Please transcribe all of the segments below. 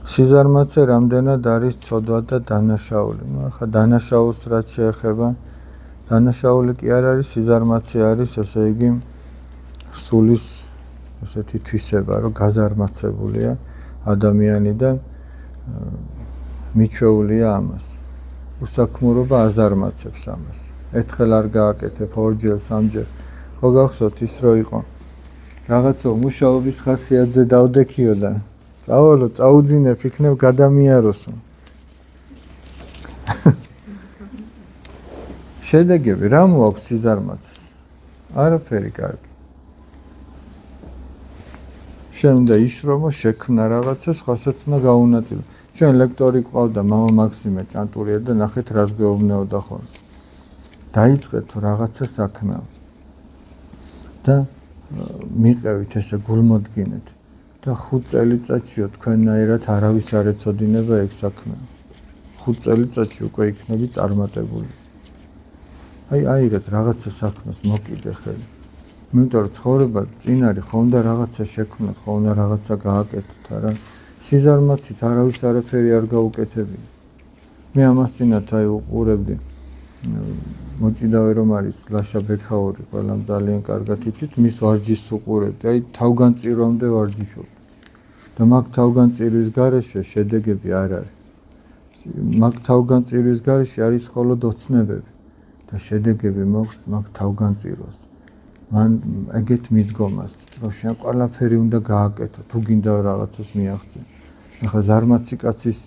სიზარმაცე რამდენად არის ცოდვა და დანაშაული. ახლა დანაშაულს რაც შეეხება, დანაშაული კი არ არის, სიზარმაცე არის, ესე იგი, სულის ესეთი თვისება, რომ გაზარმაცებულია ადამიანი და მიჩვეულია ამას. უსაქმურობა აზარმაცებს ამას. ერთხელ არ გააკეთებ, ორჯერ, სამჯერ. ხო გახსოვთ ის რო იყო. რაღაცა მუშაობის ხასიათზე დავდექიო და წავალო, წაუძინებ, იქნებ გადამიაროსო. შედეგები რა მოაქვს სიზარმაცეს? არაფერი კარგი. შენ უნდა იშრომო, შექმნა რაღაცა, სხვასაც უნდა გაუნაწილო. ჩვენ ლექტორი ყავდა მამა მაქსიმე ჭანტურია და ნახეთ რას გეუბნეოდა ხოლმე. დაიწყეთ თუ რაღაცა საქმე. და მიყევით ესე გულმოდგინეთ და 5 წელიწადშიო თქვენნაირად არავის არ ეცოდინება ეგ საქმე. 5 წელიწადში უკვე იქნები წარმატებული. აიღეთ რაღაცა საქმეს მოკიდე ხელი. იმიტომ რომ ცხოვრება წინ არის, ხომ და რაღაცა შექმნათ, ხომ და რაღაცა გააკეთოთ, არა? სიზარმაცით არავის არაფერი არ გაუკეთებია. მე ამას წინათ უყურებდი. მოჭიდავე რომ არის ლაშა ბექაური, ყველამ ძალიან კარგად იცით, მის ვარჯიშს უყურებდი, თავგანწირვამდე ვარჯიშობდი. და მაგ თავგანწირვის გარეშე შედეგები არ არის. მაგ თავგანწირვის გარეშე არის მხოლოდ ოცნებები და შედეგები მოაქვს მაგ თავგანწირვას. მან ეგეთ მიდგომას, რომ შენ ყველაფერი უნდა გააკეთო, თუ გინდა რაღაცას მიაღწიო. ახლა ზარმაცი კაცის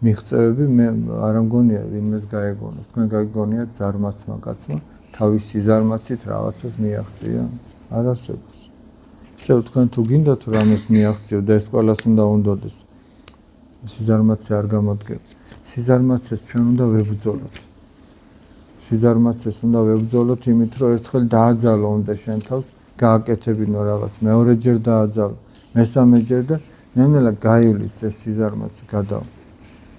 მიღწევები მე არ მგონია ვინმეს გაეგონოს. თქვენ გაიგონიათ ზარმაცმა კაცმა თავისი ზარმაცით რაღაცას მიაღწია? არ არსებობს. ისევ თქვენ თუ გინდათ რამეს მიაღწიო და ეს ყველას უნდა უნდოდეს. სიზარმაცე არ გამოდგება. სიზარმაცეს ჩვენ უნდა ვებრძოლოთ. სიზარმაცეს უნდა ვებრძოლოთ იმით, რომ ერთხელ დააძალო უნდა შენ თავს, გააკეთებინო რაღაც, მეორეჯერ დააძალო, მესამეჯერ და ნელ-ნელა გაივლის ეს სიზარმაცე გადავა.